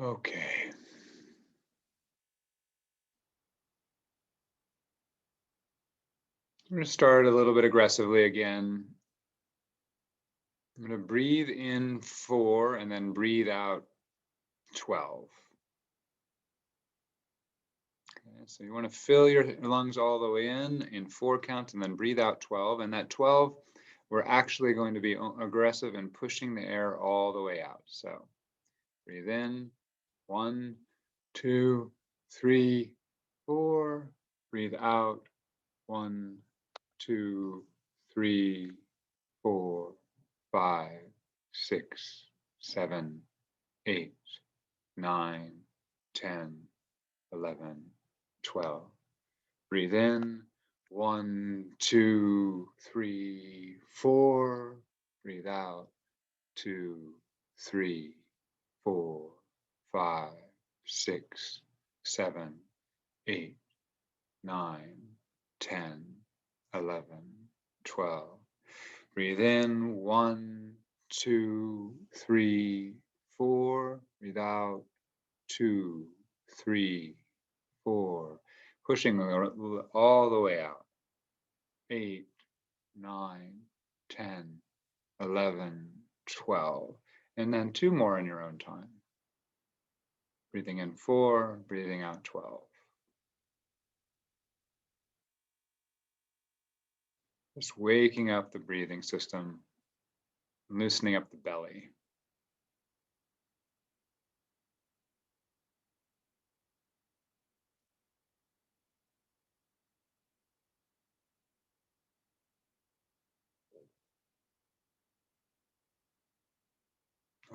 Okay. I'm going to start a little bit aggressively again. I'm going to breathe in 4 and then breathe out 12. Okay, so you want to fill your lungs all the way in 4 counts, and then breathe out 12. And that 12, we're actually going to be aggressive and pushing the air all the way out. So breathe in, 1, 2, 3, 4. Breathe out, 1, 2, 3, 4, 5, 6, 7, 8, 9, 10, 11, 12. Breathe in, 1, 2, 3, 4. Breathe out, 2, 3, 4, 5, 6, 7, 8, 9, 10, 11, 12. Breathe in, 1, 2, 3, 4. Breathe out, 2, 3, 4. Pushing all the way out. 8, 9, 10, 11, 12. And then 2 more in your own time. Breathing in 4, breathing out 12. Just waking up the breathing system, loosening up the belly.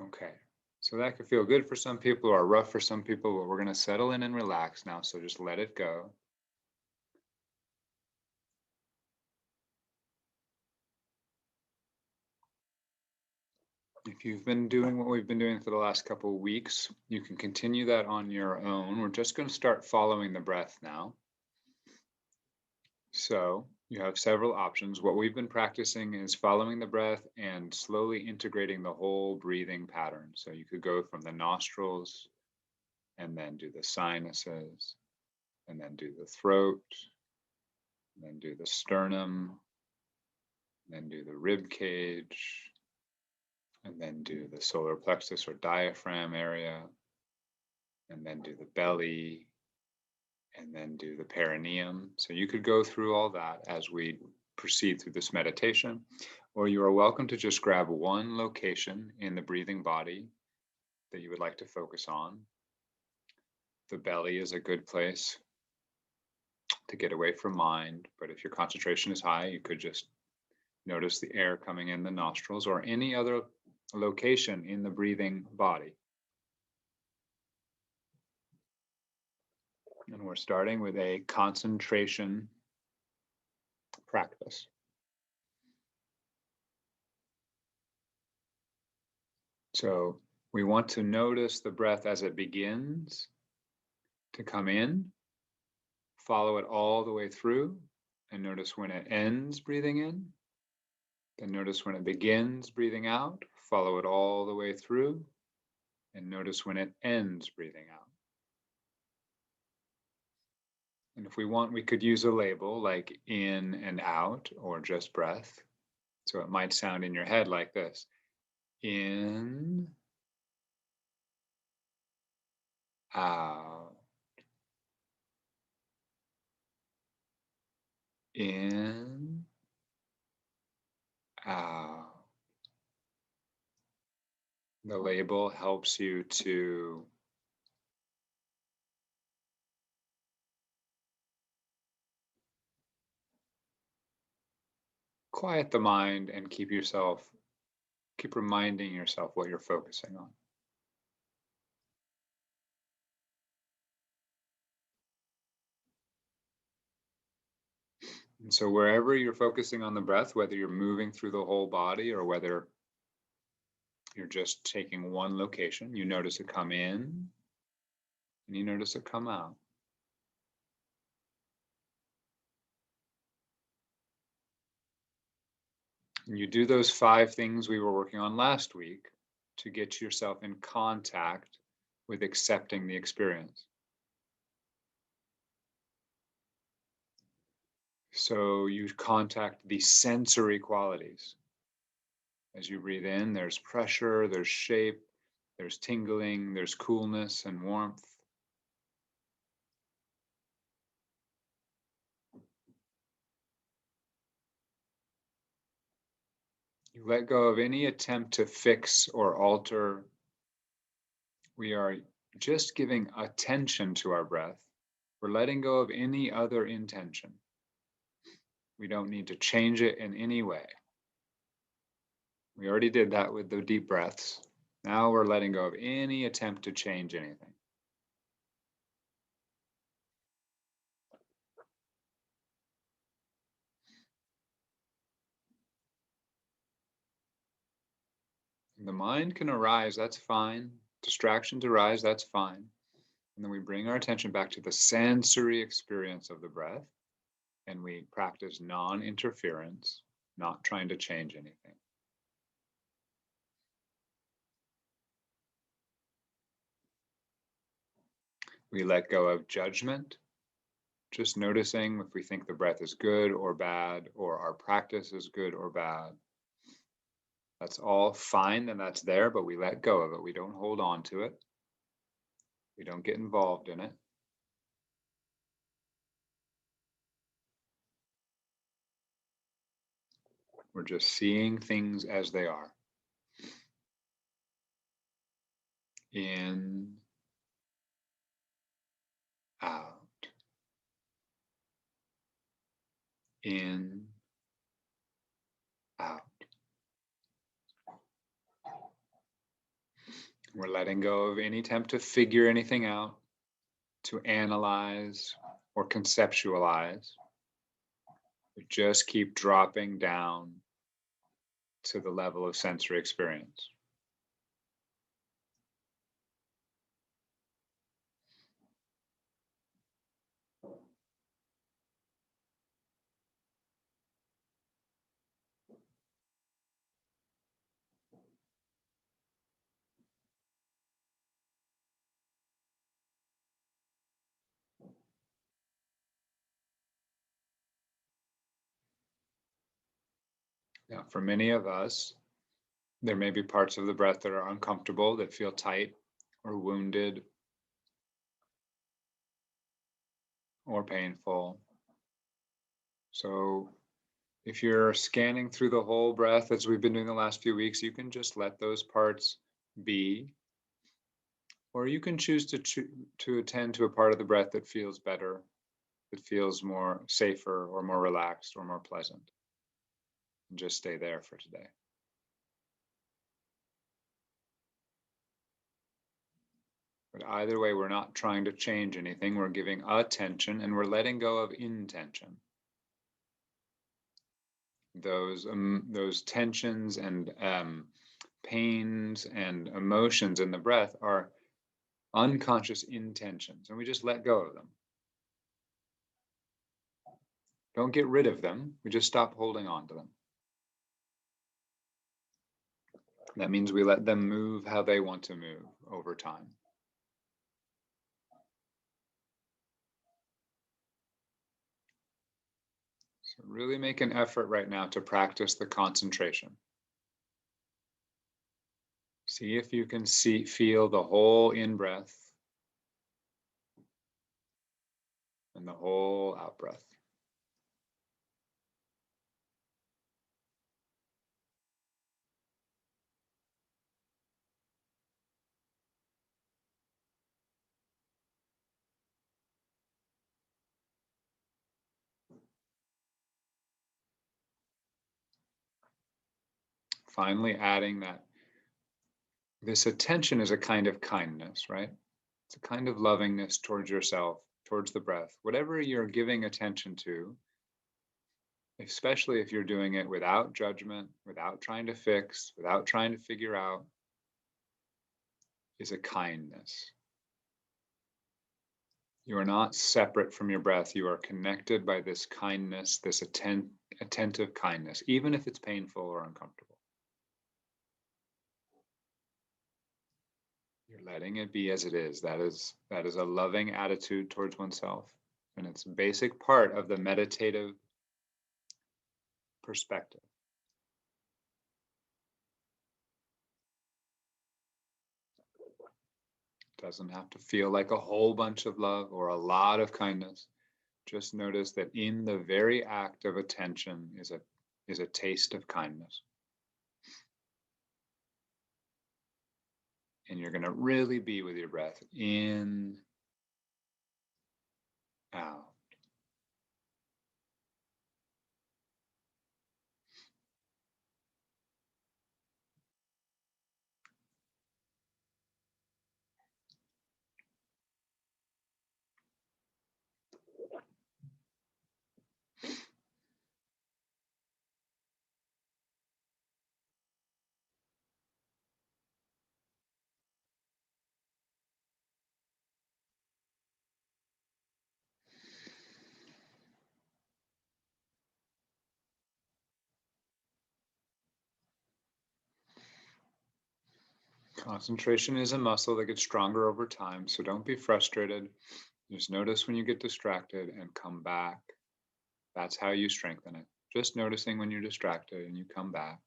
Okay, so that could feel good for some people or rough for some people, but we're going to settle in and relax now, so just let it go. If you've been doing what we've been doing for the last couple of weeks, you can continue that on your own. We're just going to start following the breath now. So you have several options. What we've been practicing is following the breath and slowly integrating the whole breathing pattern. So you could go from the nostrils and then do the sinuses and then do the throat, and then do the sternum, and then do the rib cage, and then do the solar plexus or diaphragm area, and then do the belly, and then do the perineum. So you could go through all that as we proceed through this meditation, or you are welcome to just grab one location in the breathing body that you would like to focus on. The belly is a good place to get away from mind, but if your concentration is high, you could just notice the air coming in the nostrils or any other location in the breathing body. And we're starting with a concentration practice. So we want to notice the breath as it begins to come in, follow it all the way through, and notice when it ends breathing in. Then notice when it begins breathing out, follow it all the way through, and notice when it ends breathing out. And if we want, we could use a label like in and out or just breath. So it might sound in your head like this: in, out, in, out. The label helps you to quiet the mind and keep reminding yourself what you're focusing on. And so wherever you're focusing on the breath, whether you're moving through the whole body or whether you're just taking one location, you notice it come in and you notice it come out. And you do those 5 things we were working on last week to get yourself in contact with accepting the experience. So you contact the sensory qualities. As you breathe in, there's pressure, there's shape, there's tingling, there's coolness and warmth. You let go of any attempt to fix or alter. We are just giving attention to our breath. We're letting go of any other intention. We don't need to change it in any way. We already did that with the deep breaths. Now we're letting go of any attempt to change anything. The mind can arise, that's fine. Distractions arise, that's fine. And then we bring our attention back to the sensory experience of the breath, and we practice non-interference, not trying to change anything. We let go of judgment, just noticing if we think the breath is good or bad, or our practice is good or bad. That's all fine and that's there, but we let go of it. We don't hold on to it. We don't get involved in it. We're just seeing things as they are. In, out. In, out. We're letting go of any attempt to figure anything out, to analyze or conceptualize. We just keep dropping down to the level of sensory experience. Now, for many of us, there may be parts of the breath that are uncomfortable, that feel tight or wounded or painful. So if you're scanning through the whole breath, as we've been doing the last few weeks, you can just let those parts be, or you can choose to attend to a part of the breath that feels better, that feels more safer or more relaxed or more pleasant, and just stay there for today. But either way, we're not trying to change anything. We're giving attention and we're letting go of intention. Those tensions and pains and emotions in the breath are unconscious intentions, and we just let go of them. Don't get rid of them. We just stop holding on to them. That means we let them move how they want to move over time. So really make an effort right now to practice the concentration. See if you can feel the whole in-breath and the whole out-breath. Finally, adding that this attention is a kind of kindness, right? It's a kind of lovingness towards yourself, towards the breath. Whatever you're giving attention to, especially if you're doing it without judgment, without trying to fix, without trying to figure out, is a kindness. You are not separate from your breath. You are connected by this kindness, this attentive kindness, even if it's painful or uncomfortable. You're letting it be as it is. That is a loving attitude towards oneself. And it's a basic part of the meditative perspective. Doesn't have to feel like a whole bunch of love or a lot of kindness. Just notice that in the very act of attention is a taste of kindness. And you're going to really be with your breath in, out. Concentration is a muscle that gets stronger over time, so don't be frustrated. Just notice when you get distracted and come back. That's how you strengthen it. Just noticing when you're distracted and you come back.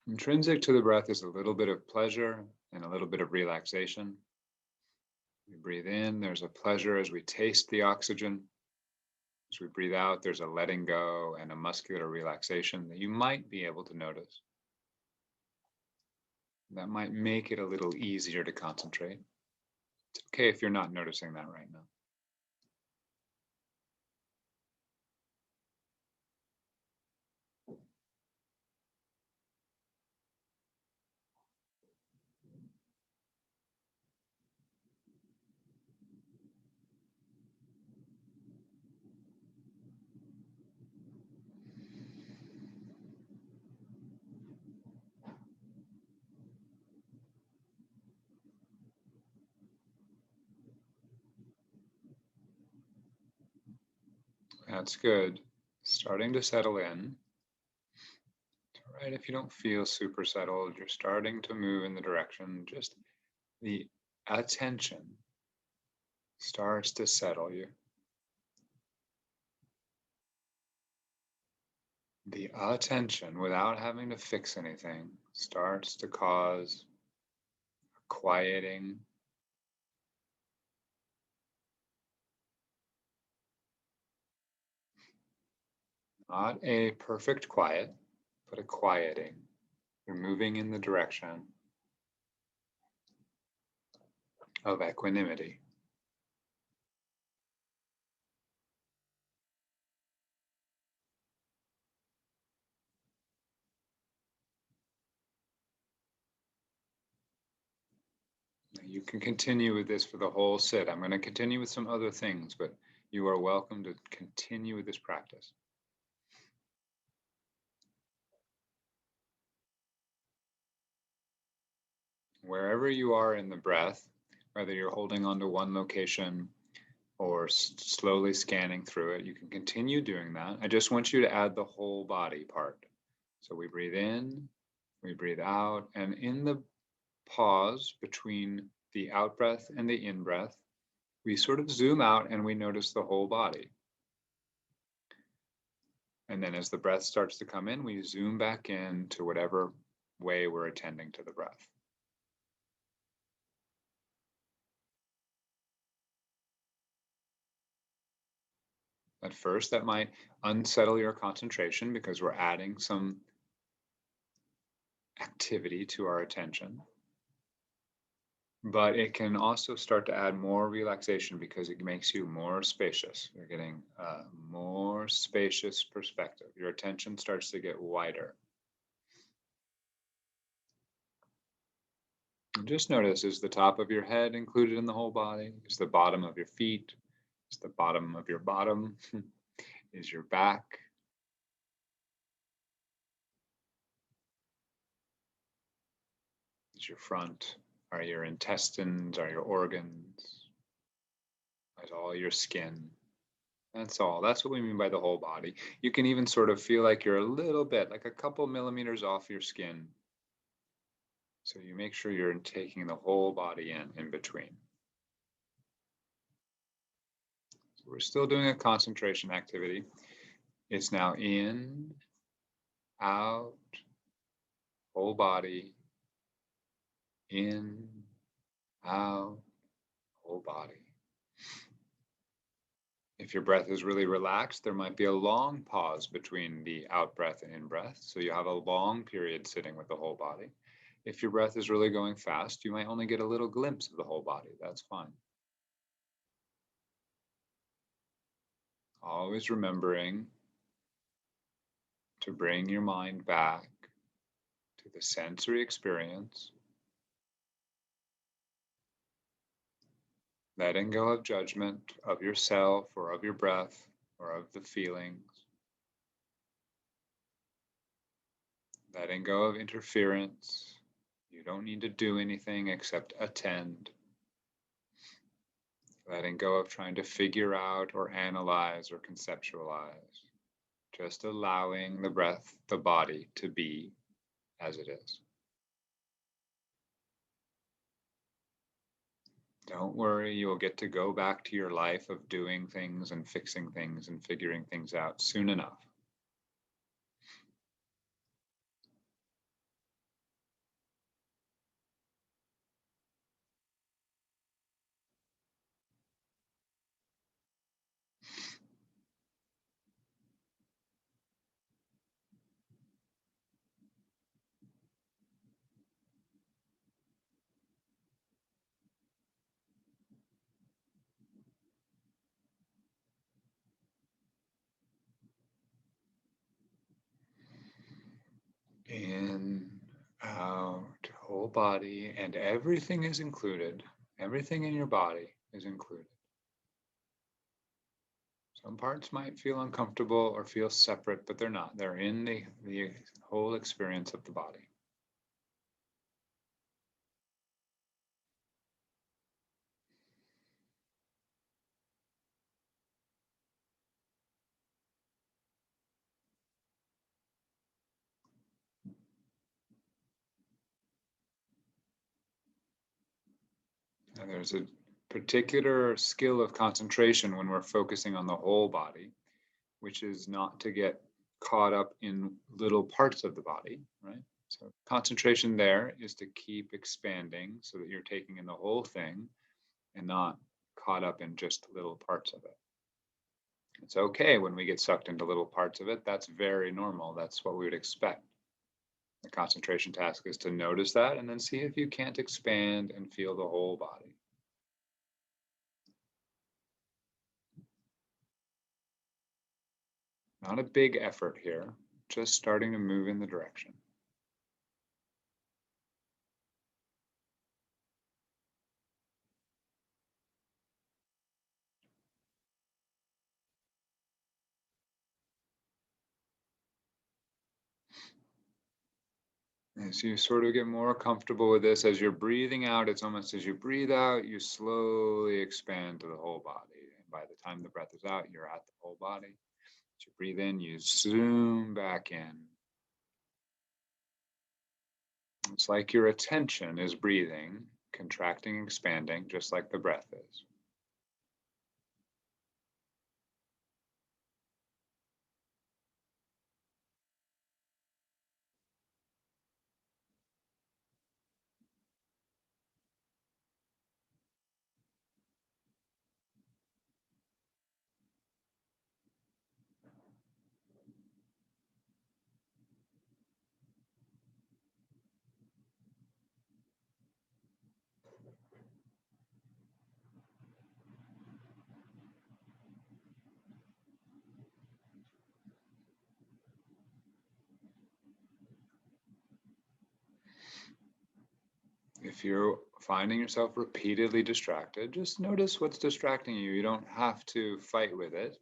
Intrinsic to the breath is a little bit of pleasure and a little bit of relaxation. We breathe in, there's a pleasure as we taste the oxygen. As we breathe out, there's a letting go and a muscular relaxation that you might be able to notice. That might make it a little easier to concentrate. It's okay if you're not noticing that right now. That's good. Starting to settle in. Right, if you don't feel super settled, you're starting to move in the direction, just the attention starts to settle you. The attention, without having to fix anything, starts to cause quieting, not a perfect quiet, but a quieting. You're moving in the direction of equanimity. You can continue with this for the whole sit. I'm going to continue with some other things, but you are welcome to continue with this practice. Wherever you are in the breath, whether you're holding on to one location or slowly scanning through it, you can continue doing that. I just want you to add the whole body part. So we breathe in, we breathe out, and in the pause between the out breath and the in breath, we sort of zoom out and we notice the whole body. And then as the breath starts to come in, we zoom back in to whatever way we're attending to the breath. At first, that might unsettle your concentration because we're adding some activity to our attention. But it can also start to add more relaxation because it makes you more spacious. You're getting a more spacious perspective. Your attention starts to get wider. And just notice, is the top of your head included in the whole body? Is the bottom of your feet? Is the bottom of your bottom? Is your back? Is your front? Are your intestines? Are your organs? Is all your skin? That's all. That's what we mean by the whole body. You can even sort of feel like you're a little bit, like a couple millimeters off your skin. So you make sure you're taking the whole body in between. So we're still doing a concentration activity. It's now in, out, whole body, in, out, whole body. If your breath is really relaxed, there might be a long pause between the out breath and in breath. So you have a long period sitting with the whole body. If your breath is really going fast, you might only get a little glimpse of the whole body. That's fine. Always remembering to bring your mind back to the sensory experience, letting go of judgment of yourself or of your breath or of the feelings, letting go of interference. You don't need to do anything except attend. Letting go of trying to figure out or analyze or conceptualize. Just allowing the breath, the body to be as it is. Don't worry, you will get to go back to your life of doing things and fixing things and figuring things out soon enough. In, out, whole body, and everything is included. Everything in your body is included. Some parts might feel uncomfortable or feel separate, but they're not. They're in the whole experience of the body. And there's a particular skill of concentration when we're focusing on the whole body, which is not to get caught up in little parts of the body, right? So concentration there is to keep expanding so that you're taking in the whole thing and not caught up in just little parts of it. It's okay when we get sucked into little parts of it. That's very normal. That's what we would expect. The concentration task is to notice that and then see if you can't expand and feel the whole body. Not a big effort here, just starting to move in the direction. As you sort of get more comfortable with this, as you're breathing out, it's almost as you breathe out, you slowly expand to the whole body. And by the time the breath is out, you're at the whole body. As you breathe in, you zoom back in. It's like your attention is breathing, contracting, expanding, just like the breath is. If you're finding yourself repeatedly distracted, just notice what's distracting you. You don't have to fight with it.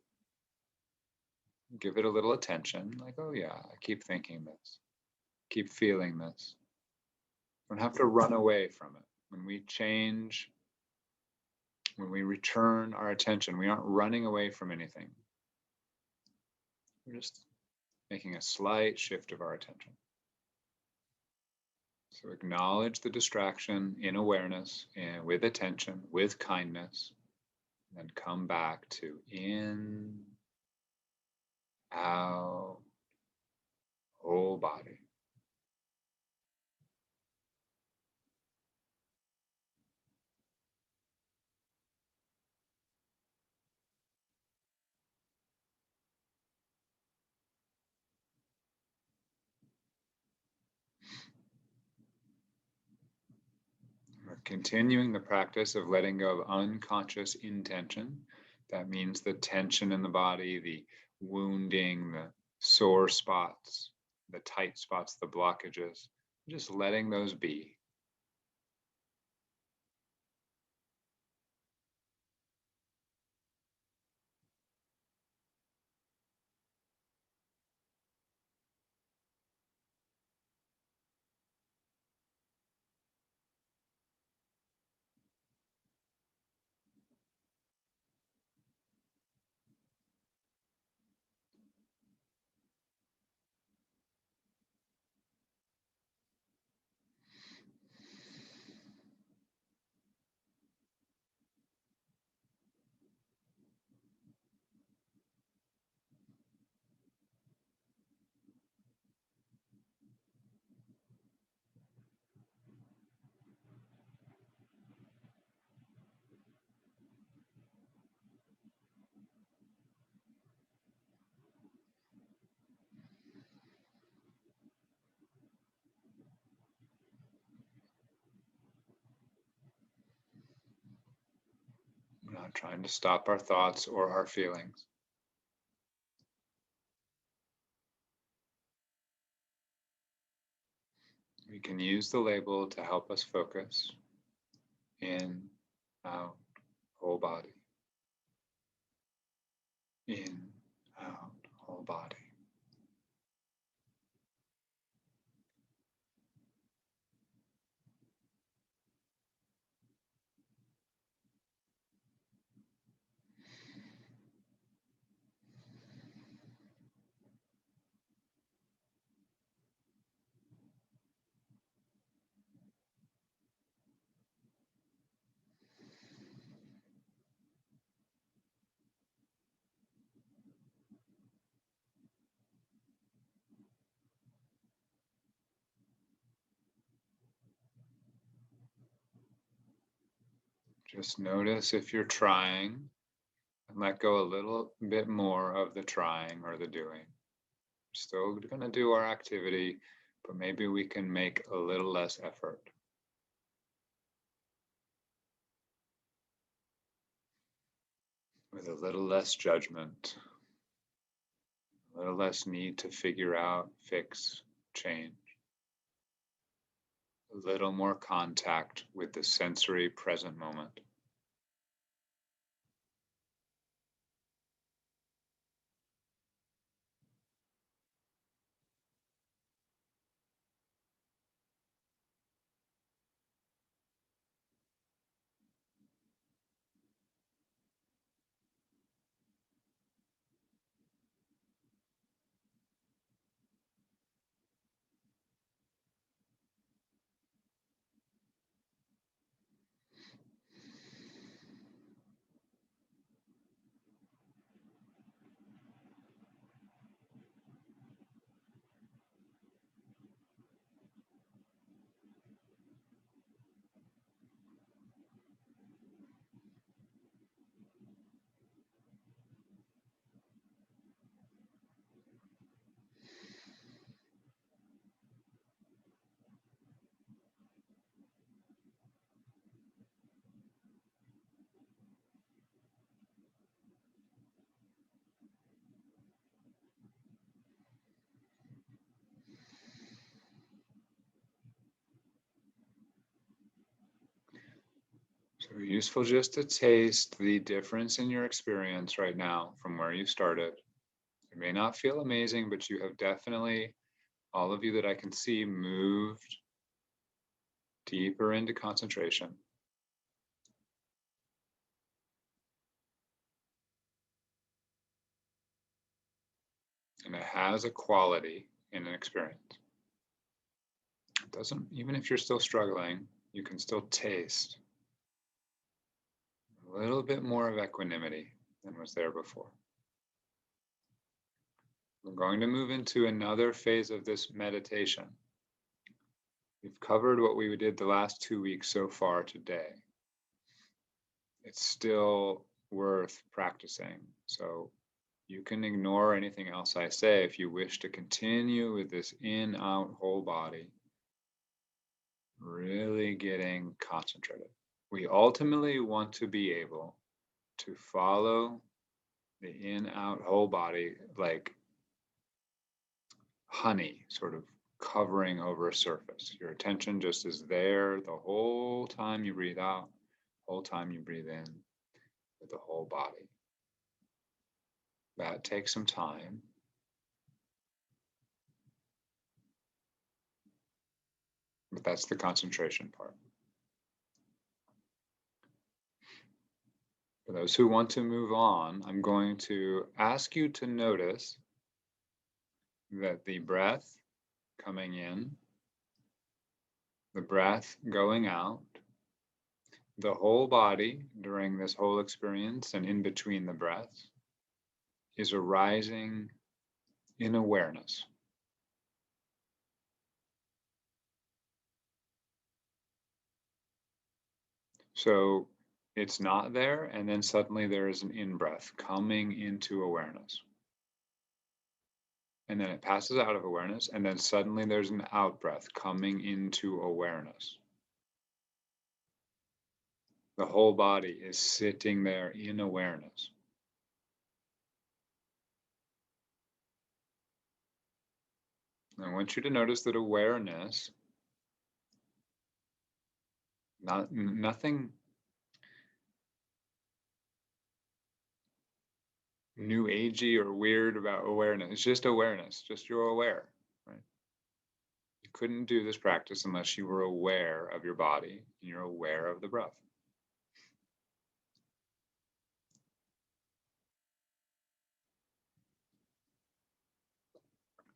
Give it a little attention, like, oh yeah, I keep thinking this, keep feeling this. We don't have to run away from it. When we change, when we return our attention, we aren't running away from anything. We're just making a slight shift of our attention. So acknowledge the distraction in awareness and with attention, with kindness, and then come back to in, out, whole body. We're continuing the practice of letting go of unconscious intention. That means the tension in the body, the wounding, the sore spots, the tight spots, the blockages, just letting those be. We're not trying to stop our thoughts or our feelings. We can use the label to help us focus in, out, whole body. In, out, whole body. Just notice if you're trying and let go a little bit more of the trying or the doing. We're still going to do our activity, but maybe we can make a little less effort. With a little less judgment, a little less need to figure out, fix, change. A little more contact with the sensory present moment. So useful just to taste the difference in your experience right now from where you started. It may not feel amazing, but you have definitely, all of you that I can see, moved deeper into concentration. And it has a quality in an experience. It doesn't, even if you're still struggling, you can still taste a little bit more of equanimity than was there before. We're going to move into another phase of this meditation. We've covered what we did the last 2 weeks so far today. It's still worth practicing. So you can ignore anything else I say if you wish to continue with this in-out whole body, really getting concentrated. We ultimately want to be able to follow the in-out whole body like honey, sort of covering over a surface. Your attention just is there the whole time you breathe out, whole time you breathe in with the whole body. That takes some time. But that's the concentration part. For those who want to move on, I'm going to ask you to notice that the breath coming in, the breath going out, the whole body during this whole experience and in between the breaths is arising in awareness. So it's not there, and then suddenly there is an in-breath coming into awareness. And then it passes out of awareness, and then suddenly there's an out-breath coming into awareness. The whole body is sitting there in awareness. I want you to notice that awareness, nothing new agey or weird about awareness. It's just awareness, just you're aware, right? You couldn't do this practice unless you were aware of your body and you're aware of the breath.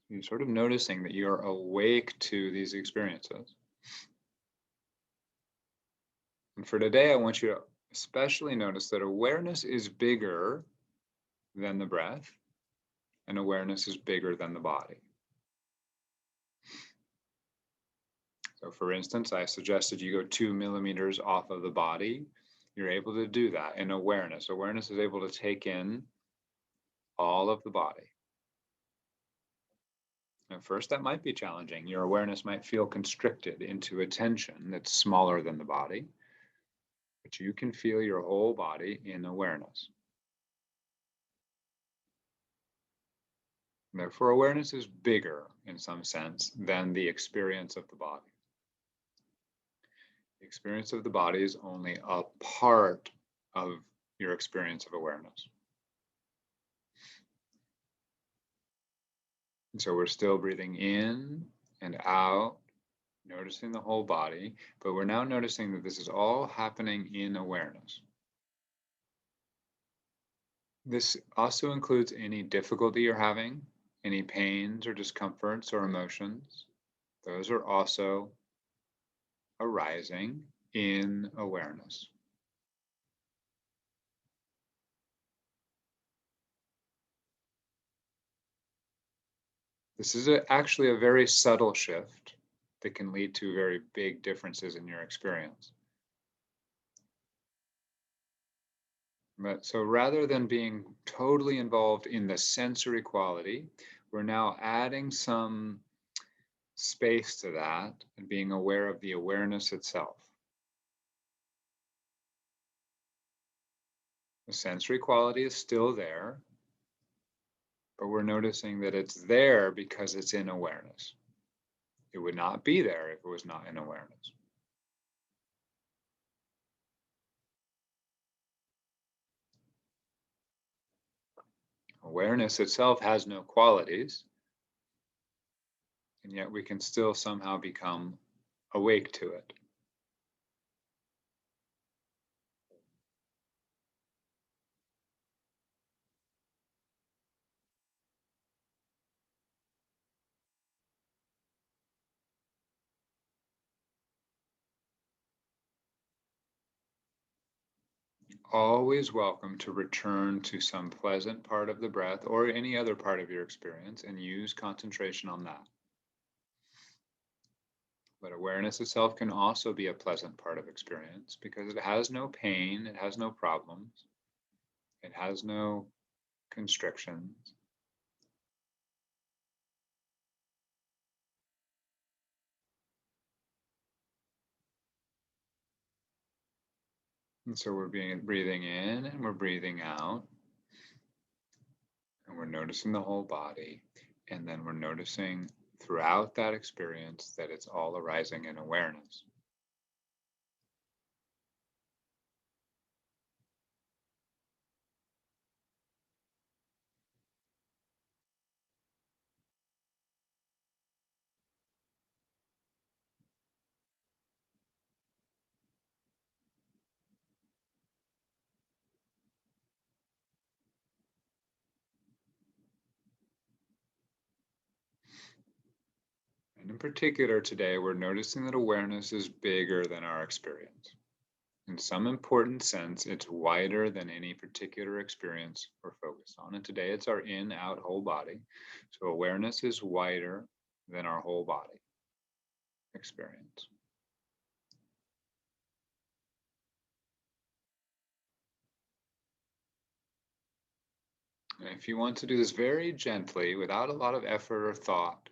You're sort of noticing that you're awake to these experiences. And for today, I want you to especially notice that awareness is bigger than the breath, and awareness is bigger than the body. So for instance, I suggested you go 2 millimeters off of the body. You're able to do that in awareness. Awareness is able to take in all of the body. At first, that might be challenging. Your awareness might feel constricted into attention that's smaller than the body, but you can feel your whole body in awareness. Therefore, awareness is bigger in some sense than the experience of the body. The experience of the body is only a part of your experience of awareness. And so we're still breathing in and out, noticing the whole body, but we're now noticing that this is all happening in awareness. This also includes any difficulty you're having, any pains or discomforts or emotions. Those are also arising in awareness. This is actually a very subtle shift that can lead to very big differences in your experience. But so rather than being totally involved in the sensory quality, we're now adding some space to that and being aware of the awareness itself. The sensory quality is still there, but we're noticing that it's there because it's in awareness. It would not be there if it was not in awareness. Awareness itself has no qualities, and yet we can still somehow become awake to it. always welcome to return to some pleasant part of the breath or any other part of your experience and use concentration on that. But awareness itself can also be a pleasant part of experience because it has no pain, it has no problems, it has no constrictions. And so we're breathing in and we're breathing out, and we're noticing the whole body. And then we're noticing throughout that experience that it's all arising in awareness. And in particular, today, we're noticing that awareness is bigger than our experience. In some important sense, it's wider than any particular experience we're focused on. And today, it's our in, out, whole body. So awareness is wider than our whole body experience. And if you want to do this very gently, without a lot of effort or thought,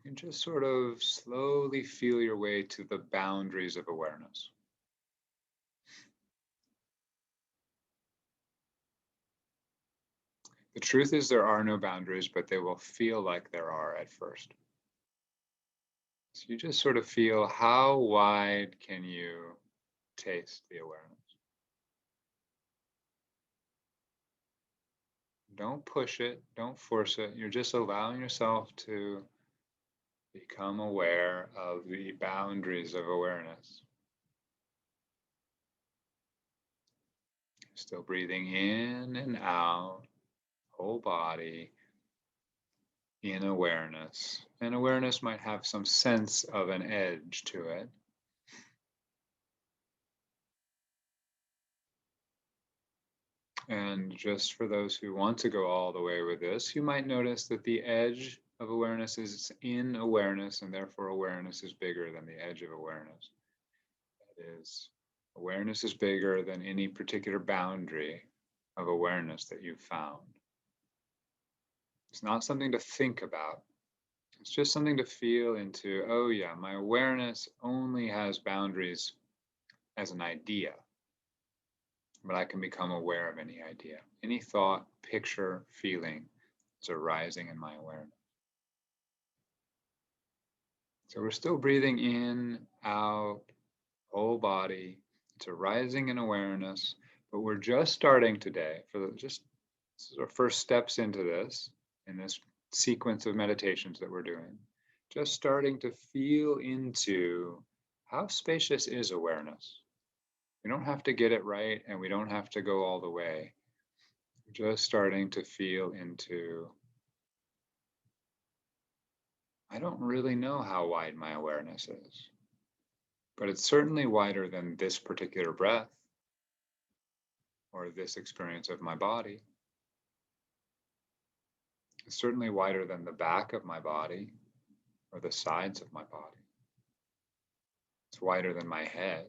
you can just sort of slowly feel your way to the boundaries of awareness. The truth is, there are no boundaries, but they will feel like there are at first. So you just sort of feel, how wide can you taste the awareness? Don't push it, don't force it. You're just allowing yourself to become aware of the boundaries of awareness. Still breathing in and out, whole body in awareness. And awareness might have some sense of an edge to it. And just for those who want to go all the way with this, you might notice that the edge of awareness is in awareness, and therefore awareness is bigger than the edge of awareness. That is, awareness is bigger than any particular boundary of awareness that you've found. It's not something to think about. It's just something to feel into. Oh, yeah, my awareness only has boundaries as an idea, but I can become aware of any idea, any thought, picture, feeling is arising in my awareness. So we're still breathing in, out, whole body. It's arising in awareness, but we're just starting today this is our first steps into this, in this sequence of meditations that we're doing. Just starting to feel into how spacious is awareness. We don't have to get it right, and we don't have to go all the way. Just starting to feel into, I don't really know how wide my awareness is, but it's certainly wider than this particular breath or this experience of my body. It's certainly wider than the back of my body or the sides of my body. It's wider than my head.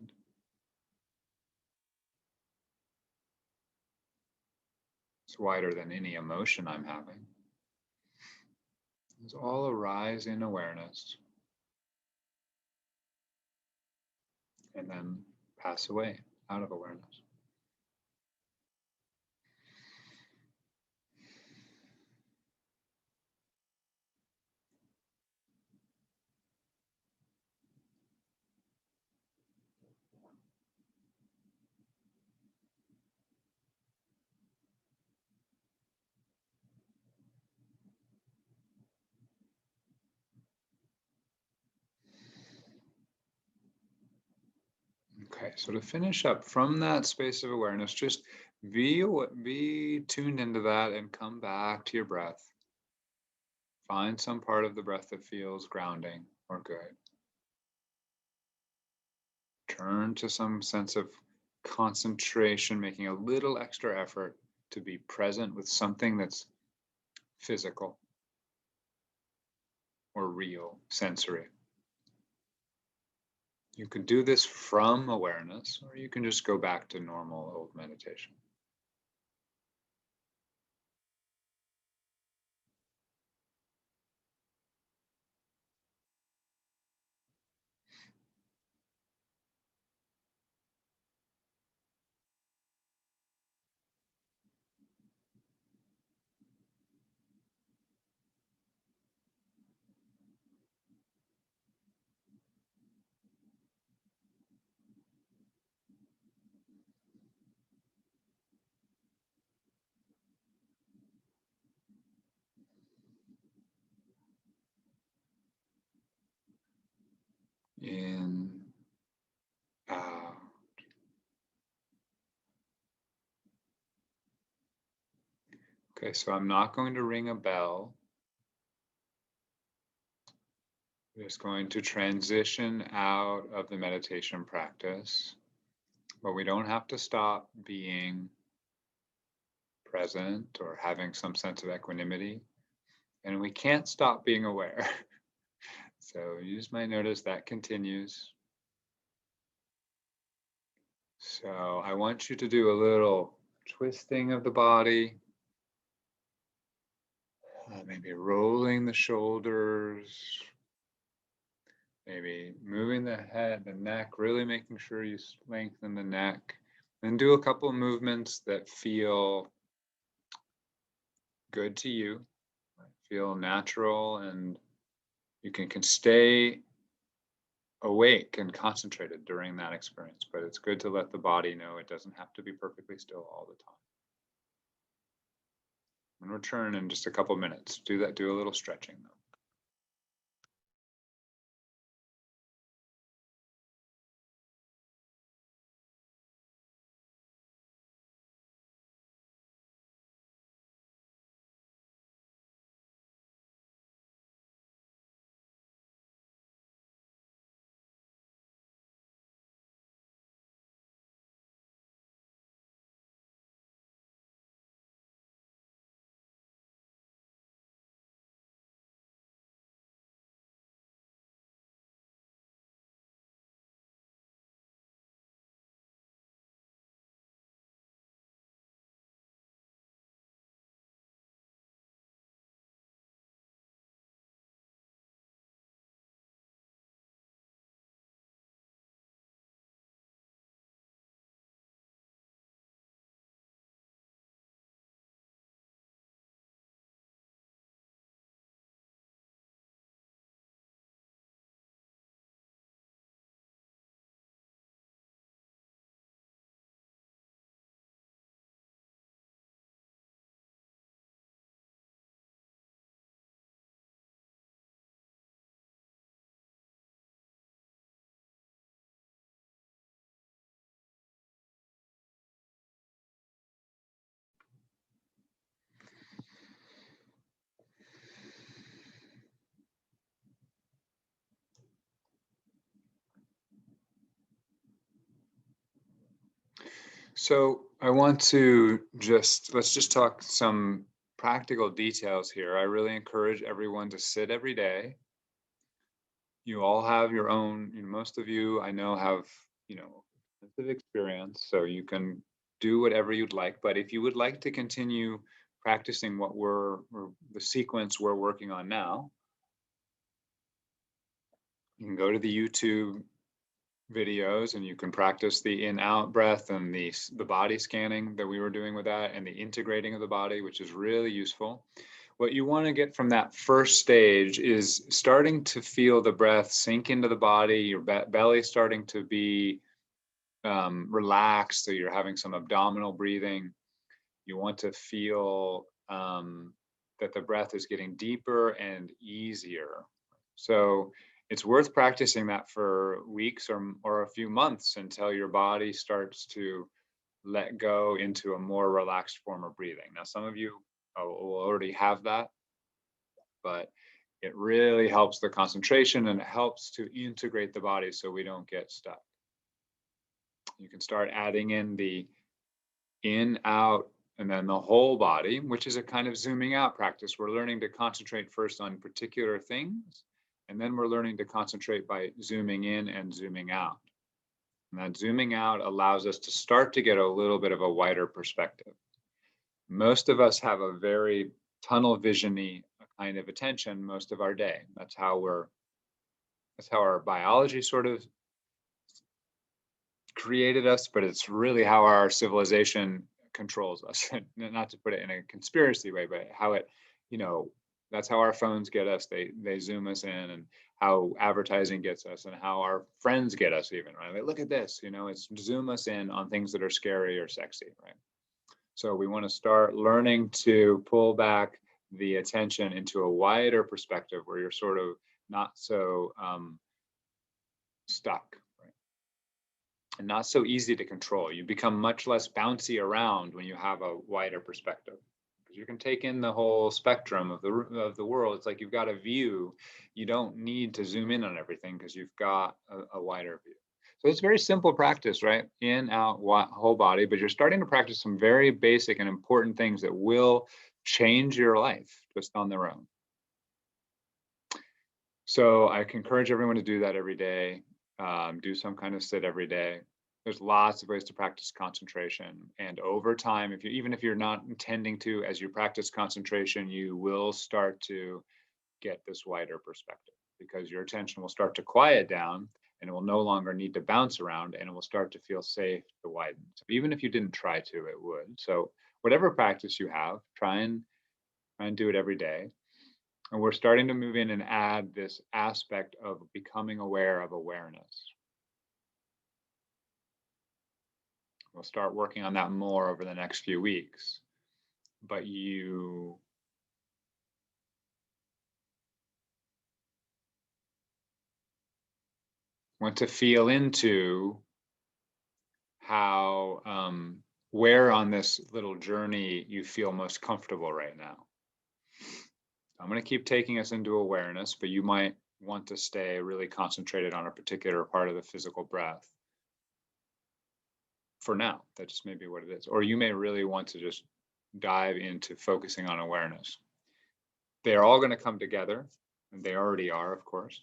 It's wider than any emotion I'm having. It's all arise in awareness and then pass away out of awareness. Okay, so to finish up from that space of awareness, just be tuned into that and come back to your breath. Find some part of the breath that feels grounding or good. Turn to some sense of concentration, making a little extra effort to be present with something that's physical or real, sensory. You can do this from awareness, or you can just go back to normal old meditation. In, out. Okay, so I'm not going to ring a bell. I'm just going to transition out of the meditation practice, but we don't have to stop being present or having some sense of equanimity, and we can't stop being aware. So you just might notice that continues. So I want you to do a little twisting of the body, maybe rolling the shoulders, maybe moving the head, the neck, really making sure you lengthen the neck. And do a couple of movements that feel good to you, feel natural, and you can stay awake and concentrated during that experience. But it's good to let the body know it doesn't have to be perfectly still all the time. And return in just a couple minutes. Do that, do a little stretching though. So I want to let's just talk some practical details here. I really encourage everyone to sit every day. You all have your own, most of you I know have, extensive experience, so you can do whatever you'd like. But if you would like to continue practicing or the sequence we're working on now, you can go to the YouTube videos and you can practice the in out breath and the body scanning that we were doing with that, and the integrating of the body, which is really useful. What you want to get from that first stage is starting to feel the breath sink into the body, your belly starting to be relaxed, so you're having some abdominal breathing. You want to feel that the breath is getting deeper and easier. So it's worth practicing that for weeks or a few months until your body starts to let go into a more relaxed form of breathing. Now, some of you will already have that, but it really helps the concentration and it helps to integrate the body so we don't get stuck. You can start adding in the in, out, and then the whole body, which is a kind of zooming out practice. We're learning to concentrate first on particular things, and then we're learning to concentrate by zooming in and zooming out. And that zooming out allows us to start to get a little bit of a wider perspective. Most of us have a very tunnel visiony kind of attention most of our day. That's how our biology sort of created us, but it's really how our civilization controls us. Not to put it in a conspiracy way, but how it, you know, that's how our phones get us. They zoom us in, and how advertising gets us, and how our friends get us even, right? Like, look at this, it's zoom us in on things that are scary or sexy, right? So we want to start learning to pull back the attention into a wider perspective where you're sort of not so stuck, right? And not so easy to control. You become much less bouncy around when you have a wider perspective. Because you can take in the whole spectrum of the world. It's like you've got a view. You don't need to zoom in on everything because you've got a wider view. So it's very simple practice, right? In, out, whole body, but you're starting to practice some very basic and important things that will change your life just on their own. So I can encourage everyone to do that every day. Do some kind of sit every day. There's lots of ways to practice concentration. And over time, even if you're not intending to, as you practice concentration, you will start to get this wider perspective because your attention will start to quiet down, and it will no longer need to bounce around, and it will start to feel safe to widen. So even if you didn't try to, it would. So whatever practice you have, try and do it every day. And we're starting to move in and add this aspect of becoming aware of awareness. We'll start working on that more over the next few weeks. But you want to feel into how, where on this little journey you feel most comfortable right now. I'm going to keep taking us into awareness, but you might want to stay really concentrated on a particular part of the physical breath. For now, that just may be what it is. Or you may really want to just dive into focusing on awareness. They're all going to come together, and they already are, of course.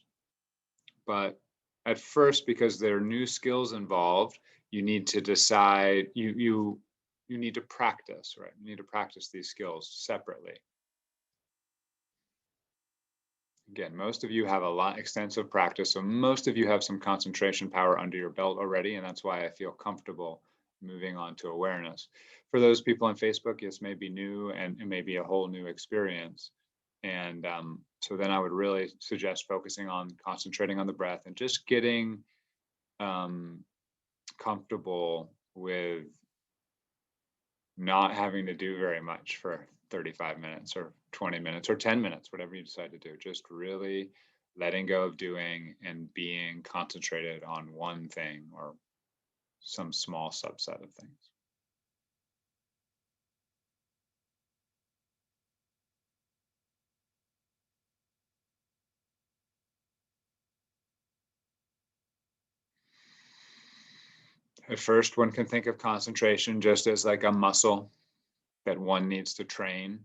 But at first, because there are new skills involved, you need to decide, you need to practice, right? You need to practice these skills separately. Again, most of you have extensive practice, so most of you have some concentration power under your belt already, and that's why I feel comfortable moving on to awareness. For those people on Facebook, this may be new, and it may be a whole new experience. And so then I would really suggest focusing on concentrating on the breath and just getting comfortable with not having to do very much for 35 minutes or 20 minutes or 10 minutes, whatever you decide to do. Just really letting go of doing and being concentrated on one thing or some small subset of things. At first, one can think of concentration just as like a muscle that one needs to train.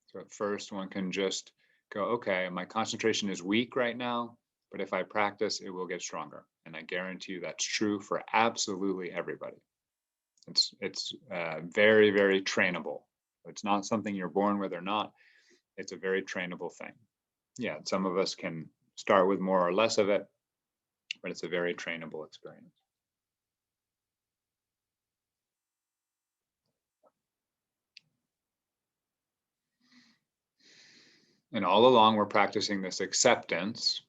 So at first, one can just go, okay, my concentration is weak right now, but if I practice, it will get stronger. And I guarantee you that's true for absolutely everybody. It's very, very trainable. It's not something you're born with or not. It's a very trainable thing. Yeah, some of us can start with more or less of it, but it's a very trainable experience. And all along, we're practicing this acceptance,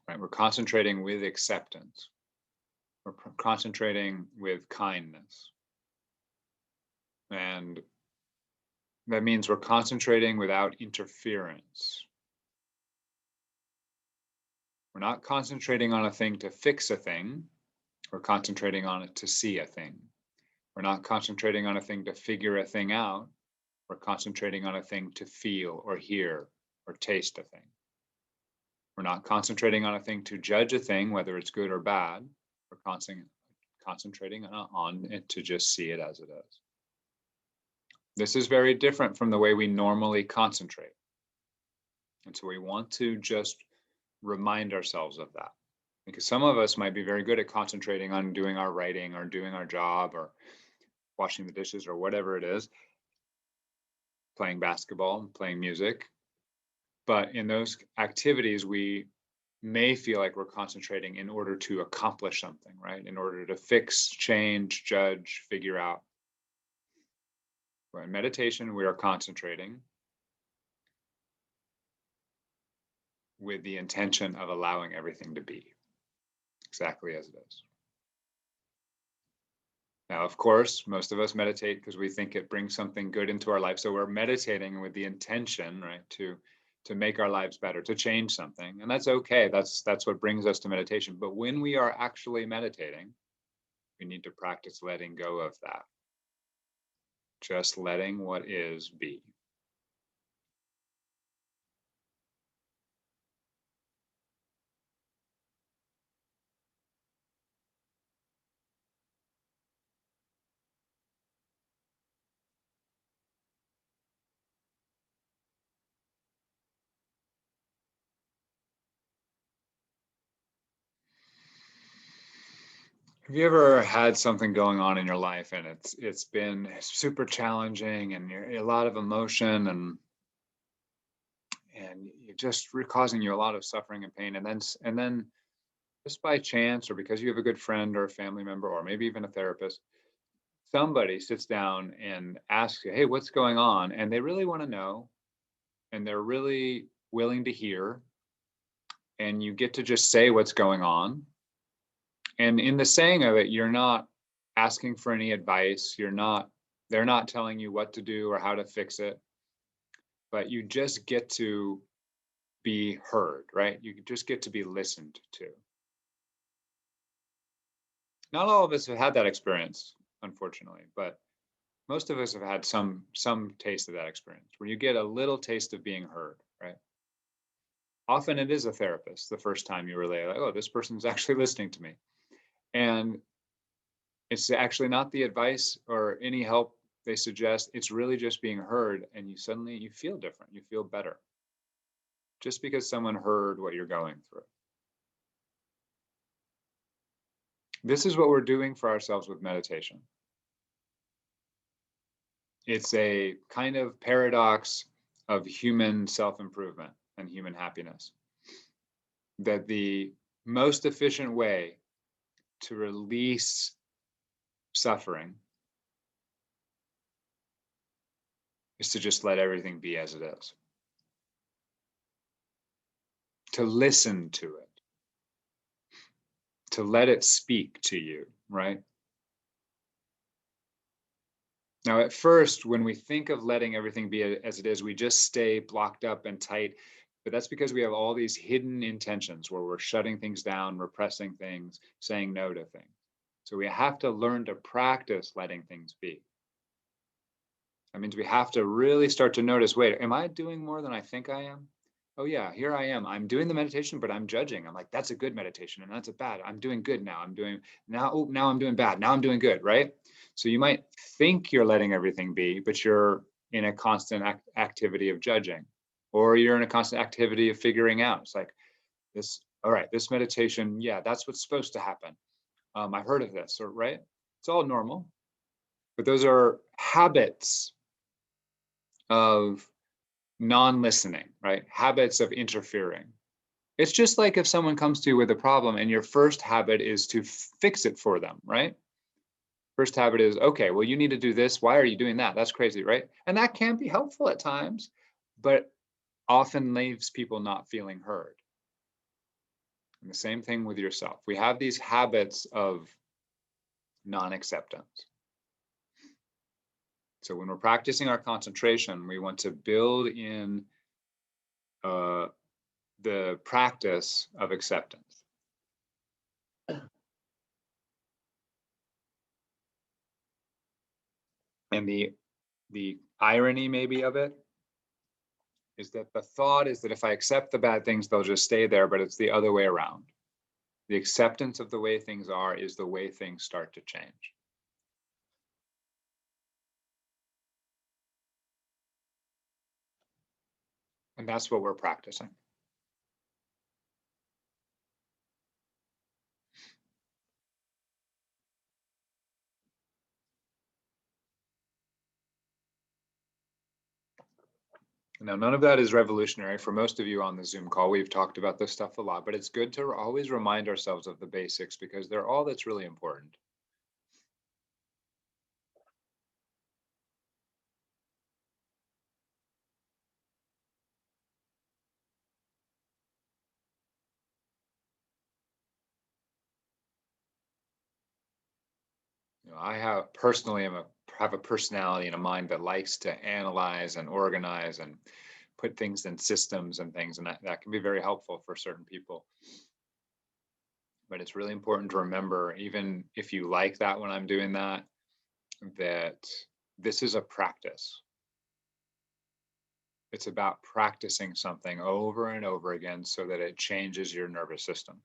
right? We're concentrating with acceptance. We're concentrating with kindness. And that means we're concentrating without interference. We're not concentrating on a thing to fix a thing. We're concentrating on it to see a thing. We're not concentrating on a thing to figure a thing out. We're concentrating on a thing to feel or hear or taste a thing. We're not concentrating on a thing to judge a thing, whether it's good or bad. We're concentrating on it to just see it as it is. This is very different from the way we normally concentrate. And so we want to just remind ourselves of that. Because some of us might be very good at concentrating on doing our writing or doing our job or washing the dishes or whatever it is, playing basketball, playing music. But in those activities, we may feel like we're concentrating in order to accomplish something, right? In order to fix, change, judge, figure out. But in meditation, we are concentrating with the intention of allowing everything to be exactly as it is. Now, of course, most of us meditate because we think it brings something good into our life. So we're meditating with the intention, right, to make our lives better, to change something. And that's okay. That's what brings us to meditation. But when we are actually meditating, we need to practice letting go of that. Just letting what is be. Have you ever had something going on in your life and it's been super challenging and a lot of emotion and it just causing you a lot of suffering and pain, and then just by chance or because you have a good friend or a family member or maybe even a therapist, somebody sits down and asks you, "Hey, what's going on?" And they really want to know and they're really willing to hear, and you get to just say what's going on. And in the saying of it, you're not asking for any advice. They're not telling you what to do or how to fix it, but you just get to be heard, right? You just get to be listened to. Not all of us have had that experience, unfortunately, but most of us have had some taste of that experience where you get a little taste of being heard, right? Often it is a therapist the first time you relay, like, oh, this person's actually listening to me. And it's actually not the advice or any help they suggest. It's really just being heard, and you feel different. You feel better just because someone heard what you're going through. This is what we're doing for ourselves with meditation. It's a kind of paradox of human self-improvement and human happiness. That the most efficient way to release suffering is to just let everything be as it is. To listen to it. To let it speak to you, right? Now, at first, when we think of letting everything be as it is, we just stay blocked up and tight. But that's because we have all these hidden intentions where we're shutting things down, repressing things, saying no to things. So we have to learn to practice letting things be. That means we have to really start to notice, wait, am I doing more than I think I am? Oh yeah, here I am. I'm doing the meditation, but I'm judging. I'm like, that's a good meditation and that's a bad. I'm doing good now. Now I'm doing bad. Now I'm doing good, right? So you might think you're letting everything be, but you're in a constant activity of judging, or you're in a constant activity of figuring out. It's like this, all right, this meditation, yeah, that's what's supposed to happen. I've heard of this, or right? It's all normal, but those are habits of non-listening, right? Habits of interfering. It's just like if someone comes to you with a problem and your first habit is to fix it for them, right? First habit is, okay, well, you need to do this. Why are you doing that? That's crazy, right? And that can be helpful at times, but often leaves people not feeling heard. And the same thing with yourself. We have these habits of non-acceptance. So when we're practicing our concentration, we want to build in the practice of acceptance. And the irony maybe of it is that the thought is that if I accept the bad things, they'll just stay there, but it's the other way around. The acceptance of the way things are is the way things start to change. And that's what we're practicing. Now, none of that is revolutionary. For most of you on the Zoom call, we've talked about this stuff a lot, but it's good to always remind ourselves of the basics because they're all that's really important. I have personally have a personality and a mind that likes to analyze and organize and put things in systems and things, and that can be very helpful for certain people. But it's really important to remember, even if you like that when I'm doing that, that this is a practice. It's about practicing something over and over again so that it changes your nervous system.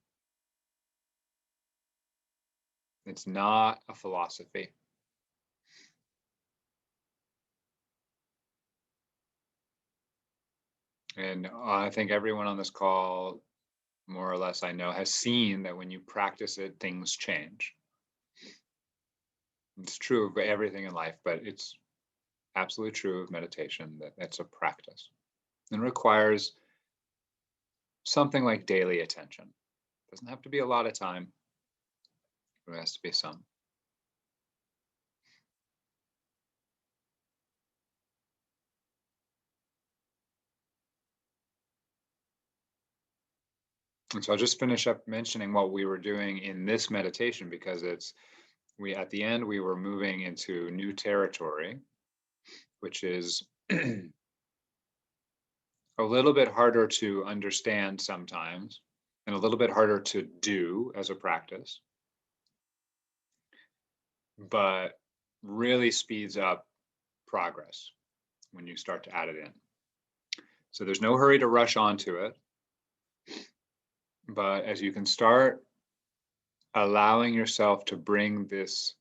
It's not a philosophy. And I think everyone on this call, more or less, I know, has seen that when you practice it, things change. It's true of everything in life, but it's absolutely true of meditation that it's a practice and requires something like daily attention. It doesn't have to be a lot of time, but it has to be some. And so I'll just finish up mentioning what we were doing in this meditation because we at the end we were moving into new territory, which is a little bit harder to understand sometimes and a little bit harder to do as a practice, but really speeds up progress when you start to add it in. So there's no hurry to rush onto it, but as you can start allowing yourself to bring this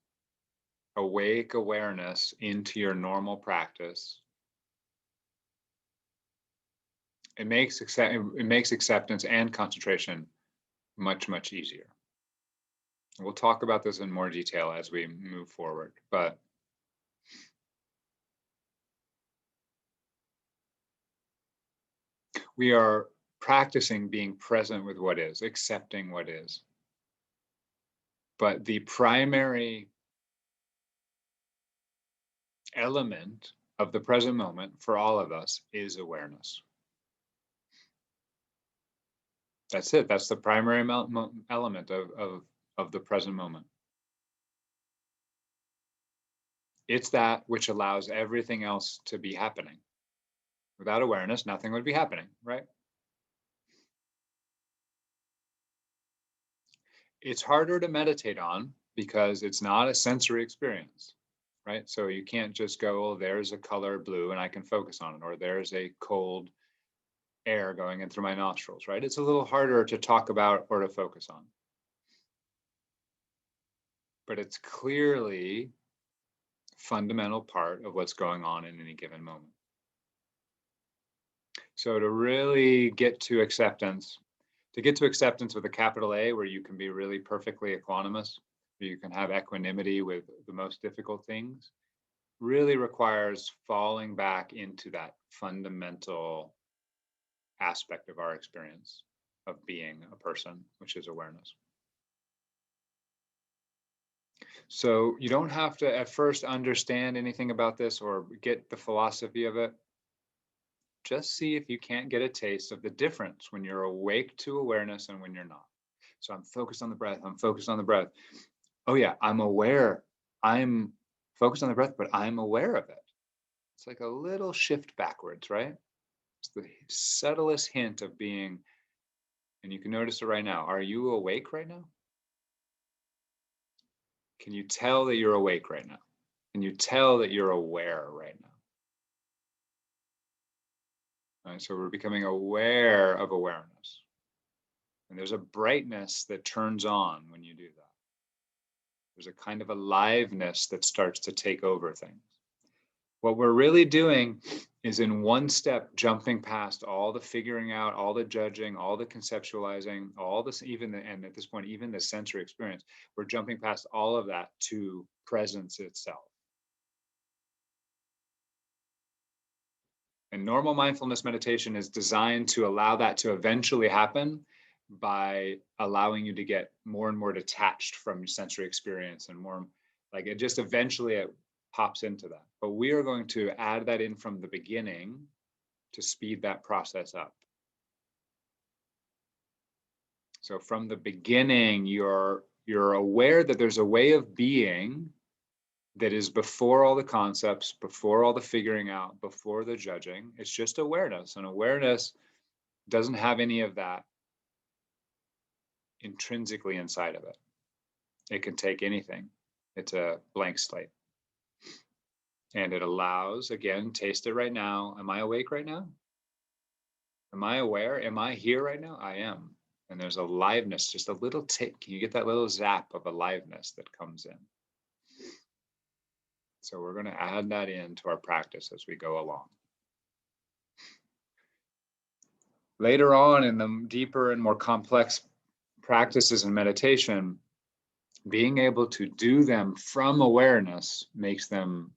awake awareness into your normal practice, it makes acceptance and concentration much easier. We'll talk about this in more detail as we move forward, but we are practicing being present with what is, accepting what is. But the primary element of the present moment for all of us is awareness. That's it. That's the primary element of the present moment. It's that which allows everything else to be happening. Without awareness, nothing would be happening, right? It's harder to meditate on because it's not a sensory experience, right? So you can't just go, oh, there's a color blue and I can focus on it, or there's a cold air going in through my nostrils, right? It's a little harder to talk about or to focus on. But it's clearly a fundamental part of what's going on in any given moment. So to really get to acceptance with a capital A, where you can be really perfectly equanimous, where you can have equanimity with the most difficult things, really requires falling back into that fundamental aspect of our experience of being a person, which is awareness. So you don't have to at first understand anything about this or get the philosophy of it. Just see if you can't get a taste of the difference when you're awake to awareness and when you're not. So I'm focused on the breath. I'm focused on the breath. Oh yeah, I'm aware. I'm focused on the breath, but I'm aware of it. It's like a little shift backwards, right? It's the subtlest hint of being, and you can notice it right now. Are you awake right now? Can you tell that you're awake right now? Can you tell that you're aware right now? All right, so we're becoming aware of awareness. And there's a brightness that turns on when you do that. There's a kind of aliveness that starts to take over things. What we're really doing is in one step jumping past all the figuring out, all the judging, all the conceptualizing, all this, and at this point, even the sensory experience, we're jumping past all of that to presence itself. And normal mindfulness meditation is designed to allow that to eventually happen by allowing you to get more and more detached from your sensory experience, and more like it just eventually it pops into that. But we are going to add that in from the beginning to speed that process up. So from the beginning, you're aware that there's a way of being that is before all the concepts, before all the figuring out, before the judging. It's just awareness, and awareness doesn't have any of that intrinsically inside of it. It can take anything. It's a blank slate. And it allows, again, taste it right now. Am I awake right now? Am I aware? Am I here right now? I am. And there's aliveness, just a little tick. You get that little zap of aliveness that comes in. So we're going to add that into our practice as we go along. Later on in the deeper and more complex practices in meditation, being able to do them from awareness makes them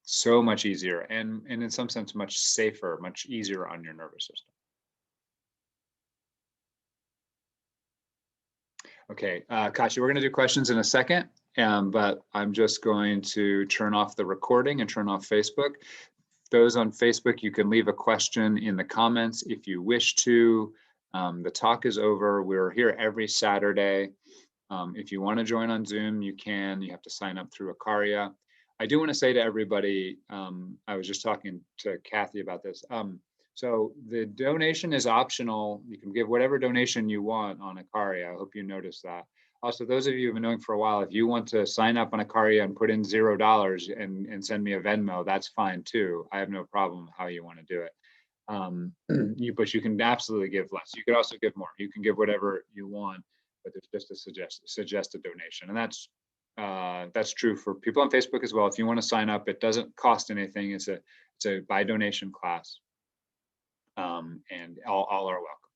so much easier, and in some sense much safer, much easier on your nervous system. Okay, Kashi, we're going to do questions in a second, but I'm just going to turn off the recording and turn off Facebook. Those on Facebook, you can leave a question in the comments if you wish to. The talk is over. We're here every Saturday. If you want to join on Zoom, you can. You have to sign up through Akaria. I do want to say to everybody, I was just talking to Kathy about this. So the donation is optional. You can give whatever donation you want on Akaria. I hope you notice that. Also, those of you who've been knowing for a while, if you want to sign up on Akaria and put in $0 and send me a Venmo, that's fine too. I have no problem how you want to do it. But you can absolutely give less. You could also give more. You can give whatever you want, but there's just a suggested donation. And that's true for people on Facebook as well. If you want to sign up, it doesn't cost anything. It's a by donation class. And all are welcome.